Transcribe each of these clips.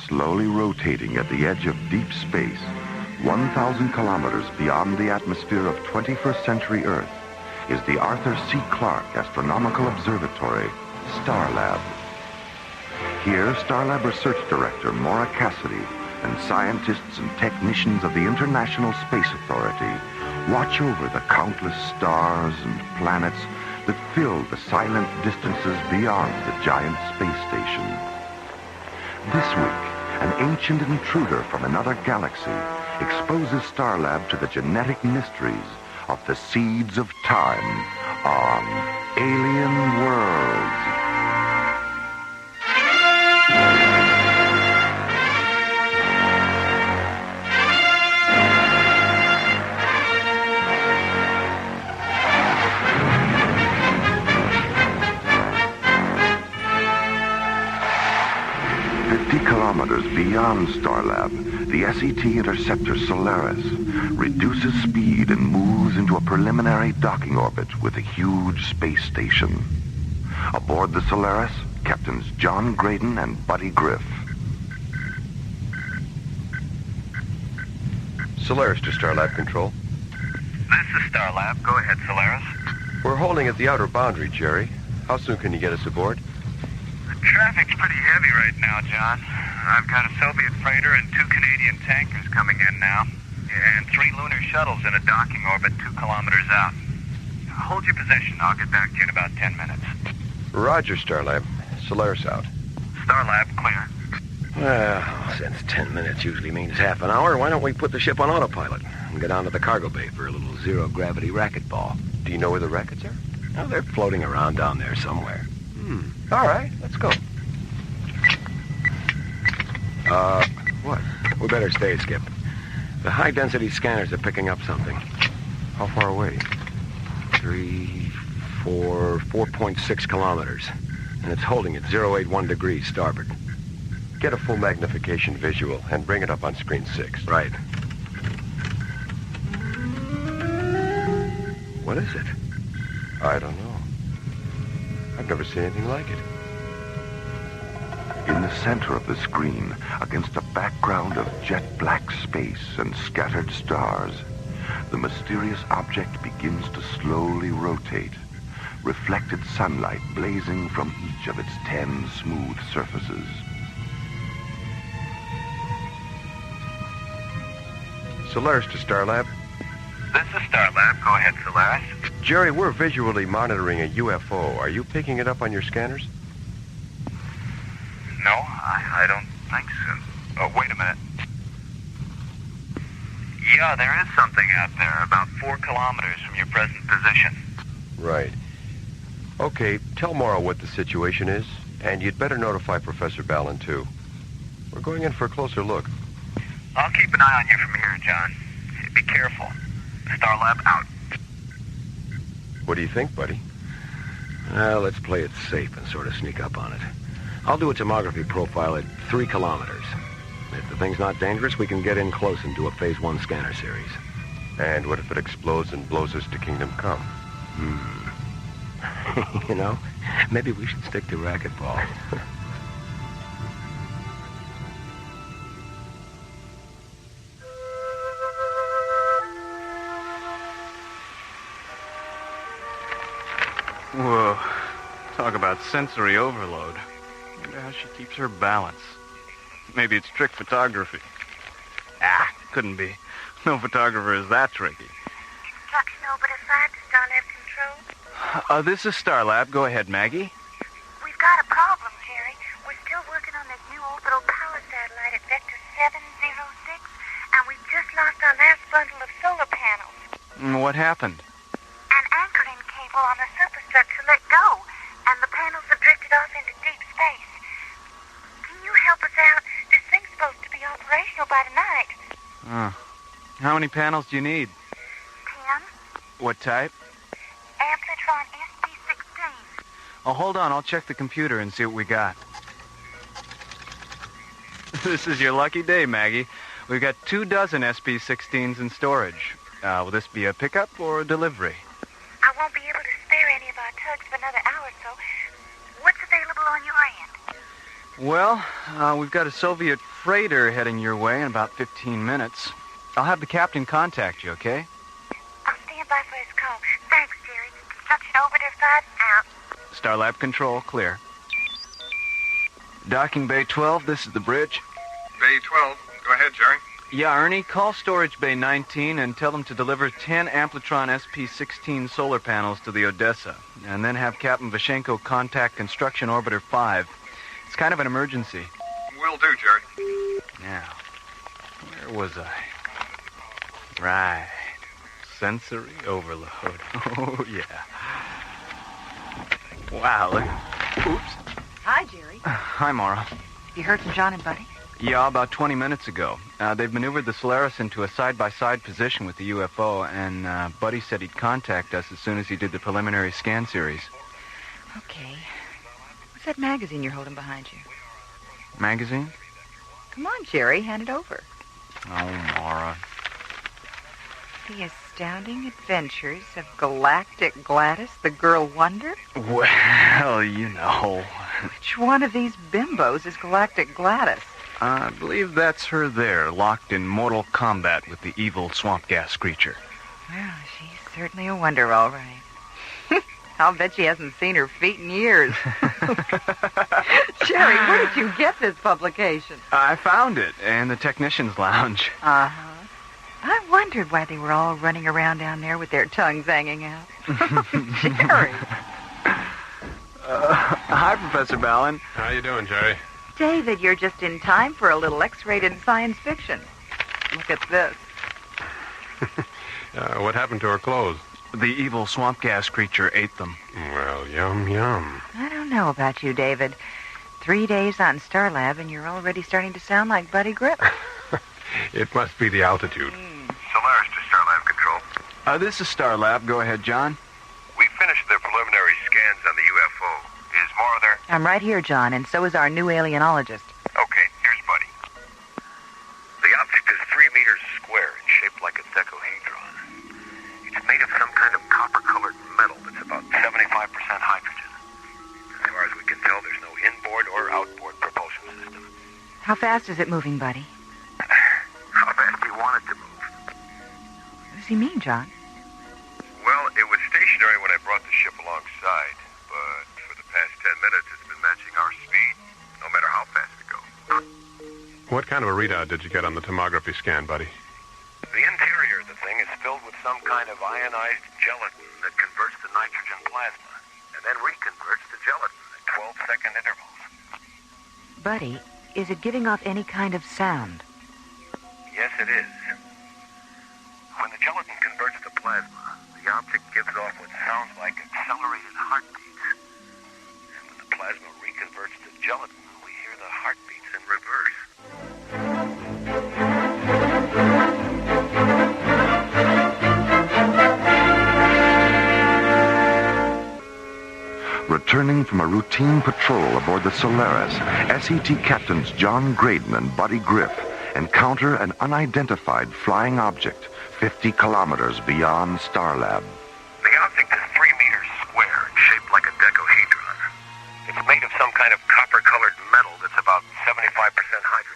Slowly rotating at the edge of deep space, 1,000 kilometers beyond the atmosphere of 21st century Earth, is the Arthur C. Clarke Astronomical Observatory, Starlab. Here, Starlab Research Director Maura Cassidy and scientists and technicians of the International Space Authority watch over the countless stars and planets that fill the silent distances beyond the giant space station. This week, an ancient intruder from another galaxy exposes Starlab to the genetic mysteries of the seeds of time on Alien Worlds. 50 kilometers beyond Starlab, the SET interceptor Solaris reduces speed and moves into a preliminary docking orbit with a huge space station. Aboard the Solaris, Captains John Graydon and Buddy Griff. Solaris to Starlab Control. This is Starlab. Go ahead, Solaris. We're holding at the outer boundary, Jerry. How soon can you get us aboard? The traffic's pretty heavy right now, John. I've got a Soviet freighter and 2 Canadian tankers coming in now, and 3 lunar shuttles in a docking orbit 2 kilometers out. Hold your position. I'll get back to you in about 10 minutes. Roger, Starlab. Solaris out. Starlab, clear. Well, since 10 minutes usually means half an hour, why don't we put the ship on autopilot and go down to the cargo bay for a little zero-gravity racquetball? Do you know where the rackets are? Oh, they're floating around down there somewhere. All right, let's go. What? We better stay, Skip. The high-density scanners are picking up something. How far away? 4.6 kilometers. And it's holding at 081 degrees starboard. Get a full magnification visual and bring it up on screen 6. Right. What is it? I don't know. I've never seen anything like it. In the center of the screen, against a background of jet-black space and scattered stars, the mysterious object begins to slowly rotate, reflected sunlight blazing from each of its 10 smooth surfaces. Solaris to Starlab. This is Starlab. Go ahead, Solaris. Jerry, we're visually monitoring a UFO. Are you picking it up on your scanners? No, I don't think so. Oh, wait a minute. Yeah, there is something out there, about 4 kilometers from your present position. Right. Okay, tell Maura what the situation is, and you'd better notify Professor Ballin, too. We're going in for a closer look. I'll keep an eye on you from here, John. Be careful. Starlab out. What do you think, buddy? Well, let's play it safe and sort of sneak up on it. I'll do a tomography profile at 3 kilometers. If the thing's not dangerous, we can get in close and do a Phase 1 scanner series. And what if it explodes and blows us to Kingdom Come? You know, maybe we should stick to racquetball. Whoa. Talk about sensory overload. I wonder how she keeps her balance. Maybe it's trick photography. Couldn't be. No photographer is that tricky. October-5 to Starlab Control. This is Starlab. Go ahead, Maggie. We've got a problem, Jerry. We're still working on this new orbital power satellite at Vector 706, and we've just lost our last bundle of solar panels. What happened? An anchoring cable on the superstructure let go, and the panels have drifted off into deep space. Can you help us out? This thing's supposed to be operational by tonight. How many panels do you need? 10. What type? Amplitron SP16. Oh, hold on. I'll check the computer and see what we got. This is your lucky day, Maggie. We've got 24 SP16s in storage. Will this be a pickup or a delivery? I won't be able to spare any of our tugs for another hour or so. What's available on your end? Well, we've got a Soviet freighter heading your way in about 15 minutes. I'll have the captain contact you, okay? I'll stand by for his call. Thanks, Jerry. Construction orbiter 5 out. Starlab control, clear. Docking Bay 12, this is the bridge. Bay 12. Go ahead, Jerry. Yeah, Ernie, call Storage Bay 19 and tell them to deliver 10 Amplitron SP-16 solar panels to the Odessa, and then have Captain Vashenko contact Construction Orbiter 5. It's kind of an emergency. Will do, Jerry. Now, where was I? Right. Sensory overload. Oh, yeah. Wow, look. Oops. Hi, Jerry. Hi, Maura. You heard from John and Buddy? Yeah, about 20 minutes ago. They've maneuvered the Solaris into a side-by-side position with the UFO, and Buddy said he'd contact us as soon as he did the preliminary scan series. Okay. What's that magazine you're holding behind you? Magazine? Come on, Jerry, hand it over. Oh, Maura. The Astounding Adventures of Galactic Gladys, the Girl Wonder? Well, you know. Which one of these bimbos is Galactic Gladys? I believe that's her there, locked in mortal combat with the evil swamp gas creature. Well, she's certainly a wonder, all right. I'll bet she hasn't seen her feet in years. Jerry, where did you get this publication? I found it in the technician's lounge. Uh-huh. I wondered why they were all running around down there with their tongues hanging out. Jerry. Hi, Professor Ballin. How you doing, Jerry? David, you're just in time for a little X-rated science fiction. Look at this. What happened to her clothes? The evil swamp gas creature ate them. Well, yum, yum. I don't know about you, David. 3 days on Starlab, and you're already starting to sound like Buddy Griff. It must be the altitude. Solaris to Starlab Control. This is Starlab. Go ahead, John. We finished the preliminary scans on the UFO. Is Maura there? I'm right here, John, and so is our new alienologist. Okay, here's Buddy. The object is 3 meters square and shaped like a dodecahedron. It's made of some kind of copper-colored metal that's about 75% hydrogen. As far as we can tell, there's no inboard or outboard propulsion system. How fast is it moving, Buddy? How fast do you want it to move? What does he mean, John? Well, it was stationary when I brought the ship alongside, but for the past 10 minutes it's been matching our speed, no matter how fast it goes. What kind of a readout did you get on the tomography scan, buddy? The interior of the thing is filled with some kind of ionized gelatin that converts to nitrogen plasma, and then reconverts to gelatin at 12-second intervals. Buddy, is it giving off any kind of sound? Yes, it is. When the gelatin converts to plasma, the object gives off what sounds like accelerated heartbeats. And when the plasma reconverts to gelatin, we hear the heartbeats in reverse. Returning from a routine patrol aboard the Solaris, SET Captains John Graydon and Buddy Griff encounter an unidentified flying object 50 kilometers beyond Starlab. The object is 3 meters square and shaped like a dodecahedron. It's made of some kind of copper-colored metal that's about 75% hydrogen.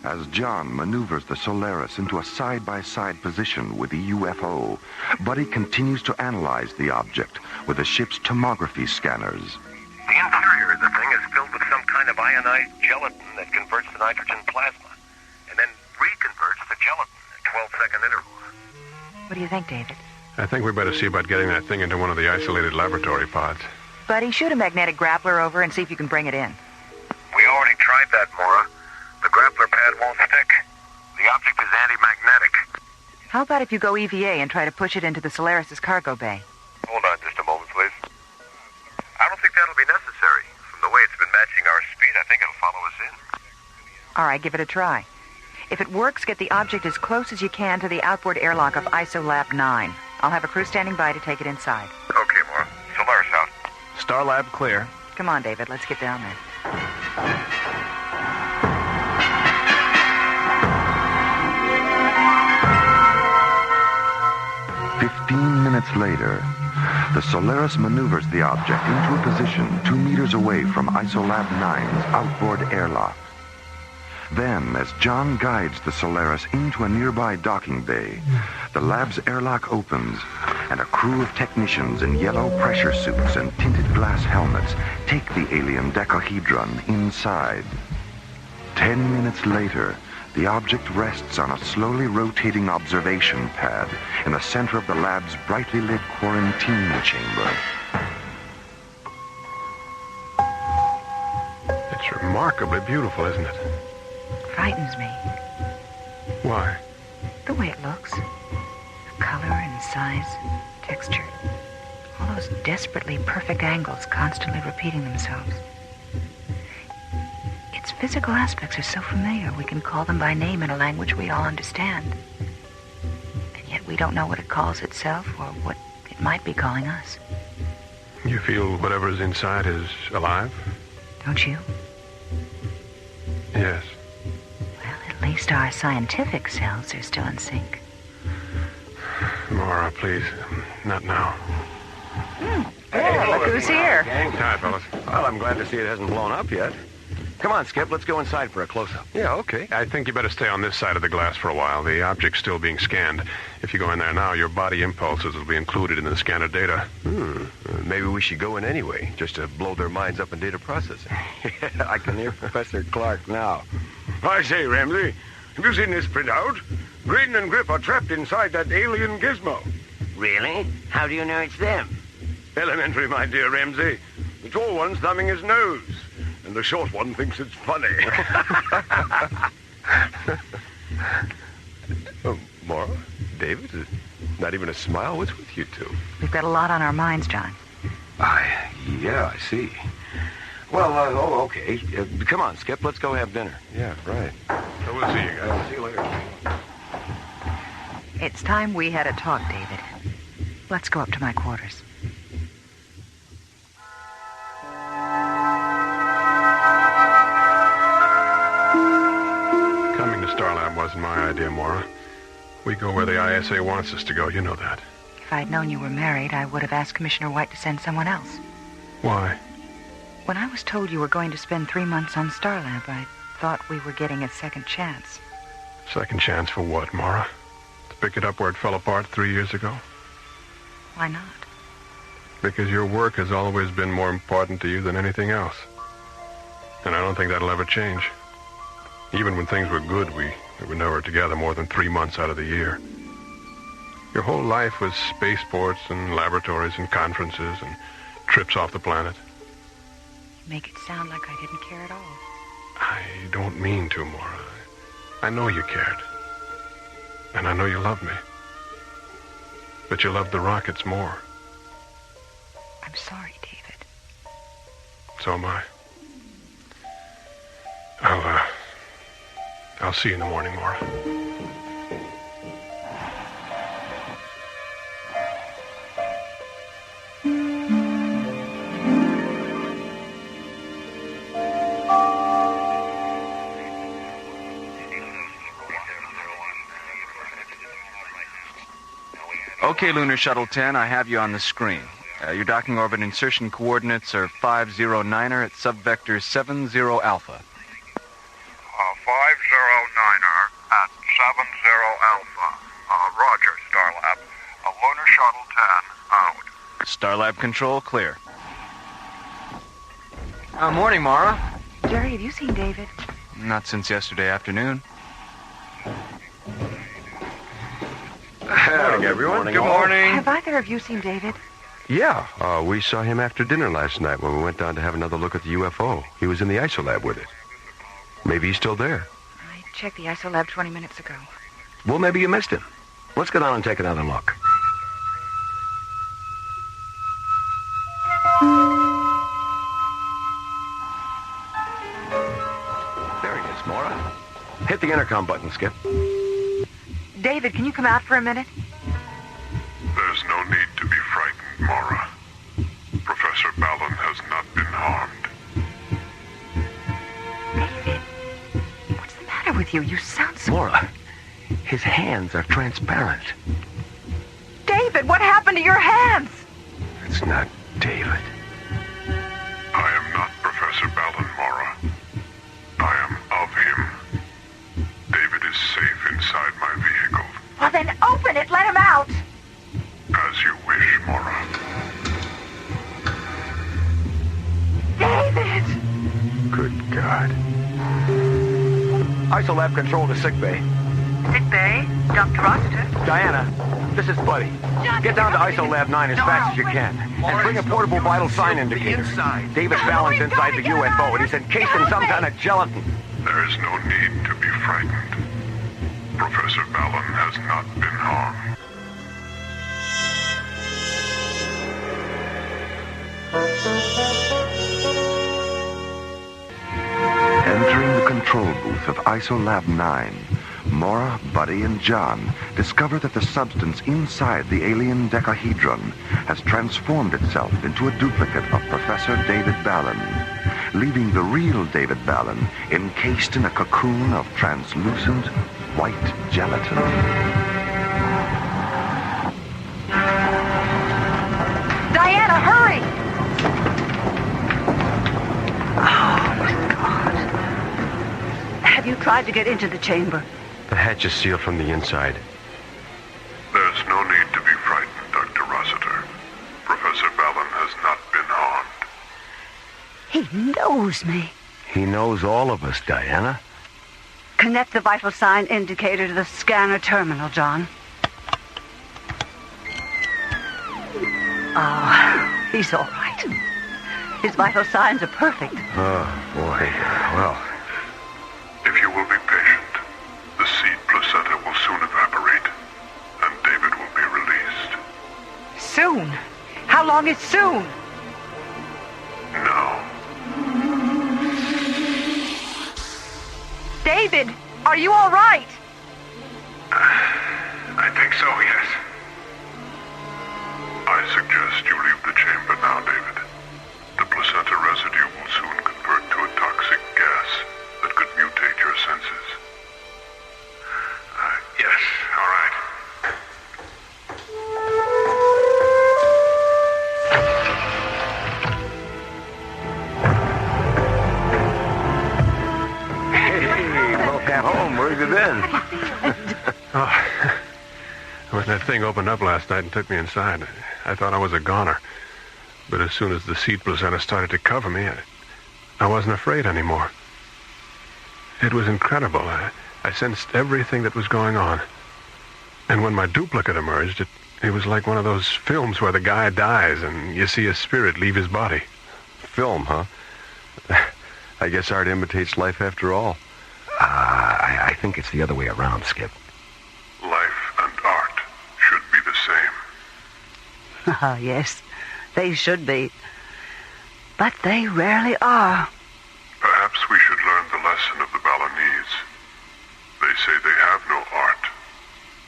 As John maneuvers the Solaris into a side-by-side position with the UFO, Buddy continues to analyze the object with the ship's tomography scanners. The interior of the thing is filled with some kind of ionized gelatin that converts to nitrogen plasma, and then reconverts to gelatin at 12-second intervals. What do you think, David? I think we better see about getting that thing into one of the isolated laboratory pods. Buddy, shoot a magnetic grappler over and see if you can bring it in. We already tried that, Maura. The grappler pad won't stick. The object is anti-magnetic. How about if you go EVA and try to push it into the Solaris' cargo bay? Hold on just a moment, please. I don't think that'll be necessary. From the way it's been matching our speed, I think it'll follow us in. All right, give it a try. If it works, get the object as close as you can to the outboard airlock of ISOLAB 9. I'll have a crew standing by to take it inside. Okay, Maura. Solaris out. Starlab clear. Come on, David, let's get down there. "15 minutes later, the Solaris maneuvers the object into a position 2 meters away from ISOLAB 9's outboard airlock. Then, as John guides the Solaris into a nearby docking bay, the lab's airlock opens, and a crew of technicians in yellow pressure suits and tinted glass helmets take the alien decahedron inside. 10 minutes later, the object rests on a slowly rotating observation pad in the center of the lab's brightly lit quarantine chamber. It's remarkably beautiful, isn't it? Frightens me. Why? The way it looks. The color and size, texture. All those desperately perfect angles constantly repeating themselves. Its physical aspects are so familiar we can call them by name in a language we all understand. And yet we don't know what it calls itself or what it might be calling us. You feel whatever is inside is alive? Don't you? Yes. Well, at least our scientific selves are still in sync. Maura, please. Not now. Hey, look who's here. Hi, fellas. Well, I'm glad to see it hasn't blown up yet. Come on, Skip. Let's go inside for a close-up. Yeah, okay. I think you better stay on this side of the glass for a while. The object's still being scanned. If you go in there now, your body impulses will be included in the scanner data. Maybe we should go in anyway, just to blow their minds up in data processing. I can hear Professor Clarke now. I say, Ramsey, have you seen this printout? Graydon and Griff are trapped inside that alien gizmo. Really? How do you know it's them? Elementary, my dear Ramsey. The tall one's thumbing his nose, and the short one thinks it's funny. Maura? David? Not even a smile? What's with you two? We've got a lot on our minds, John. Yeah, I see. Well, okay. Come on, Skip. Let's go have dinner. Yeah, right. So we'll see you guys. See you later. It's time we had a talk, David. Let's go up to my quarters. Coming to Starlab wasn't my idea, Maura. We go where the ISA wants us to go. You know that. If I'd known you were married, I would have asked Commissioner White to send someone else. Why? When I was told you were going to spend 3 months on Starlab, I thought we were getting a second chance. Second chance for what, Maura? To pick it up where it fell apart 3 years ago? Why not? Because your work has always been more important to you than anything else. And I don't think that'll ever change. Even when things were good, we were never together more than 3 months out of the year. Your whole life was spaceports and laboratories and conferences and trips off the planet. You make it sound like I didn't care at all. I don't mean to, Maura. I know you cared. And I know you loved me. But you loved the rockets more. I'm sorry, David. So am I. I'll see you in the morning, Maura. Okay, Lunar Shuttle 10, I have you on the screen. Your docking orbit insertion coordinates are 509er at subvector 70 alpha. 509er at 70 alpha. Roger, Starlab. Lunar Shuttle 10 out. Starlab control clear. Morning, Maura. Jerry, have you seen David? Not since yesterday afternoon. Morning, everyone. Good morning. Have either of you seen David? Yeah, we saw him after dinner last night when we went down to have another look at the UFO. He was in the ISOLAB with it. Maybe he's still there. I checked the ISOLAB 20 minutes ago. Well, maybe you missed him. Let's go down and take another look. There he is, Maura. Hit the intercom button, Skip. David, can you come out for a minute? There's no need to be frightened, Maura. Professor Ballon has not been harmed. David, what's the matter with you? You sound so... Maura, his hands are transparent. David, what happened to your hands? It's It's not David. I am not Professor Ballon, Maura. I am of him. David is safe inside my vehicle. Well, then open it. Let him out. As you wish, Maura. David! Good God. Isolab control to sick bay. Sick bay? Dr. Rossiter? Diana, this is Buddy. Get down to Isolab 9 as fast as you can. And bring a portable vital sign indicator. David Fallon's inside the UFO, and he's encased in some kind of gelatin. There is no need to be frightened. Professor Ballon has not been harmed. Entering the control booth of Isolab 9, Maura, Buddy, and John discover that the substance inside the alien decahedron has transformed itself into a duplicate of Professor David Ballon, leaving the real David Ballon encased in a cocoon of translucent white gelatin. Diana, hurry! Oh, my God. Have you tried to get into the chamber? The hatch is sealed from the inside. There's no need to be frightened, Dr. Rossiter. Professor Ballon has not been harmed. He knows me. He knows all of us, Diana. Connect the vital sign indicator to the scanner terminal, John. Oh, he's all right. His vital signs are perfect. Oh, boy. Well, If you will be patient, the seed placenta will soon evaporate, and David will be released. Soon? How long is soon? Now. David, are you all right? I think so, yes. I suggest you leave the chamber now, David. The placenta residue will soon convert to a toxic gas that could mutate your senses. Yes, all right. hey, welcome home. Where have you been? When that thing opened up last night and took me inside, I thought I was a goner. But as soon as the seed placenta started to cover me, I wasn't afraid anymore. It was incredible. I sensed everything that was going on. And when my duplicate emerged, it was like one of those films where the guy dies and you see his spirit leave his body. Film, huh? I guess art imitates life after all. I think it's the other way around, Skip. Life and art should be the same. Ah, yes, they should be. But they rarely are. Perhaps we should learn the lesson of the Balinese. They say they have no art.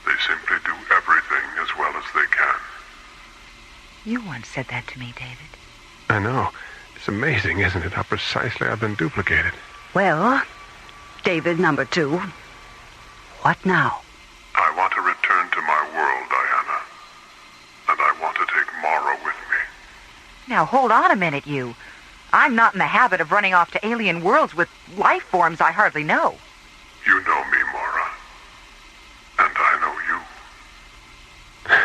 They simply do everything as well as they can. You once said that to me, David. I know. It's amazing, isn't it, how precisely I've been duplicated. Well, David number 2, what now? I want to return to my world, Diana. And I want to take Maura with me. Now, hold on a minute, you. I'm not in the habit of running off to alien worlds with life forms I hardly know. You know me, Maura. And I know you.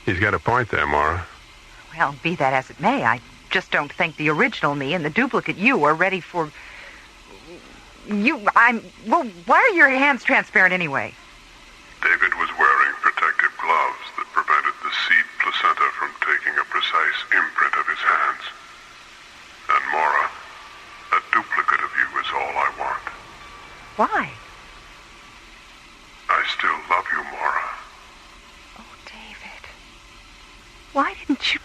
He's got a point there, Maura. Well, be that as it may, I just don't think the original me and the duplicate you are ready for... Well, why are your hands transparent anyway? David was wearing protective gloves that prevented the seed placenta from taking a precise imprint of his hands. And Maura, a duplicate of you is all I want. Why? I still love you, Maura. Oh, David. Why didn't you...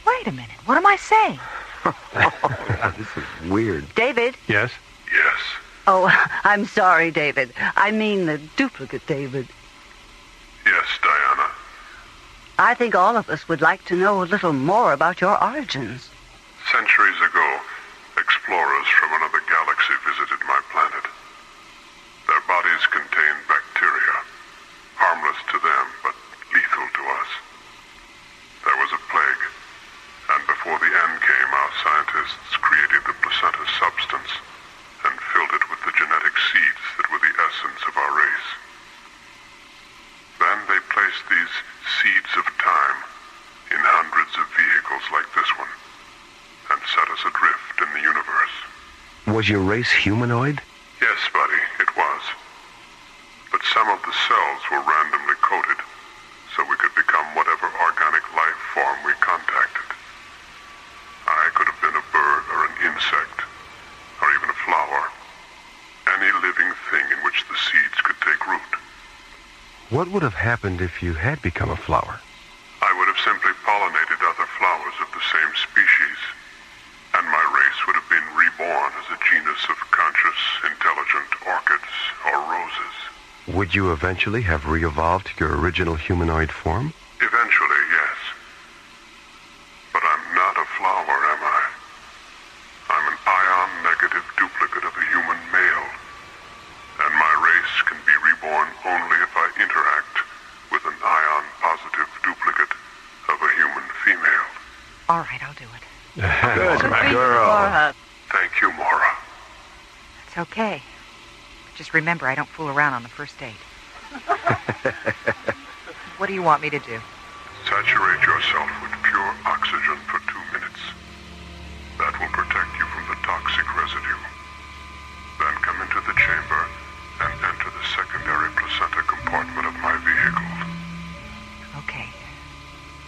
Wait a minute. What am I saying? This is weird. David? Yes? Yes. Oh, I'm sorry, David. I mean the duplicate David. Yes, Diana. I think all of us would like to know a little more about your origins. Centuries ago, explorers from another galaxy visited my planet. Their bodies contained bacteria, harmless to them but lethal to us. There was a before the end came, our scientists created the placenta substance and filled it with the genetic seeds that were the essence of our race. Then they placed these seeds of time in hundreds of vehicles like this one and set us adrift in the universe. Was your race humanoid? Yes, buddy, it was. But some of the cells were randomly coded, so we could become whatever organic life form we contacted. I could have been a bird or an insect, or even a flower. Any living thing in which the seeds could take root. What would have happened if you had become a flower? I would have simply pollinated other flowers of the same species, and my race would have been reborn as a genus of conscious, intelligent orchids or roses. Would you eventually have re-evolved to your original humanoid form? Eventually, yes. But I'm not a flower, am I? I'm an ion-negative duplicate of a human male. And my race can be reborn only if I interact with an ion-positive duplicate of a human female. All right, I'll do it. Good girl. Thank you, Maura. It's okay. Just remember, I don't fool around on the first date. What do you want me to do? Saturate yourself with pure oxygen for 2 minutes. That will protect you from the toxic residue. Then come into the chamber and enter the secondary placenta compartment of my vehicle. Okay.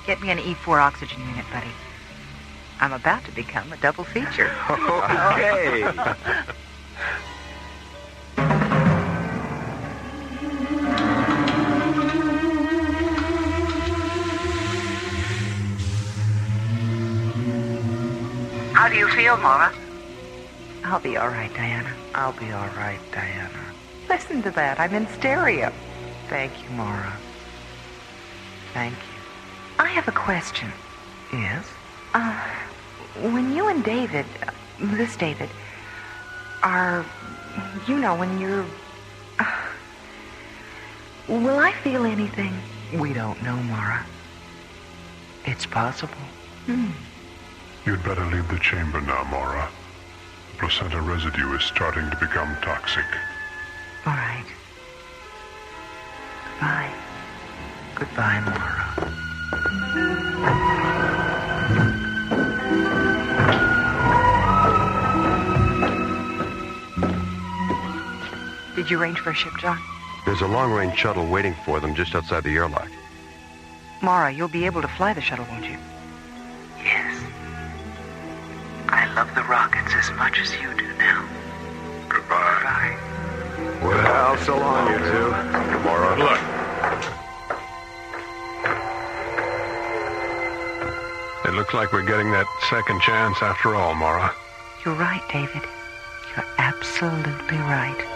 Get me an E4 oxygen unit, buddy. I'm about to become a double feature. Okay. How do you feel, Maura? I'll be all right, Diana. I'll be all right, Diana. Listen to that. I'm in stereo. Thank you, Maura. Thank you. I have a question. Yes? When you and David, this David, are, you know, when you're... will I feel anything? We don't know, Maura. It's possible. You'd better leave the chamber now, Maura. The placenta residue is starting to become toxic. All right. Goodbye. Goodbye, Maura. Did you arrange for a ship, John? There's a long-range shuttle waiting for them just outside the airlock. Maura, you'll be able to fly the shuttle, won't you? Yes. I love the rockets as much as you do now. Goodbye. Well, so long, you two. Maura. Look. It looks like we're getting that second chance after all, Maura. You're right, David. You're absolutely right.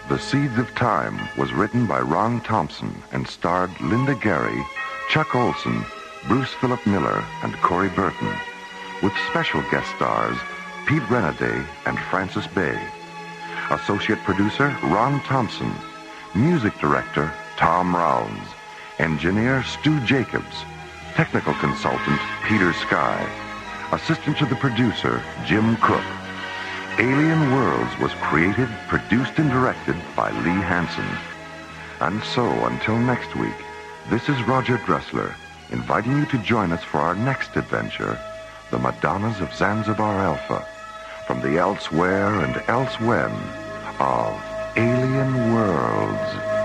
The Seeds of Time was written by Ron Thompson and starred Linda Gary, Chuck Olson, Bruce Philip Miller, and Corey Burton, with special guest stars Pete Renaday and Francis Bay. Associate producer Ron Thompson. Music director Tom Rounds. Engineer Stu Jacobs. Technical consultant Peter Sky. Assistant to the producer Jim Cook. Alien Worlds was created, produced, and directed by Lee Hansen. And so, until next week, this is Roger Dressler, inviting you to join us for our next adventure, The Madonnas of Zanzibar Alpha, from the elsewhere and elsewhen of Alien Worlds.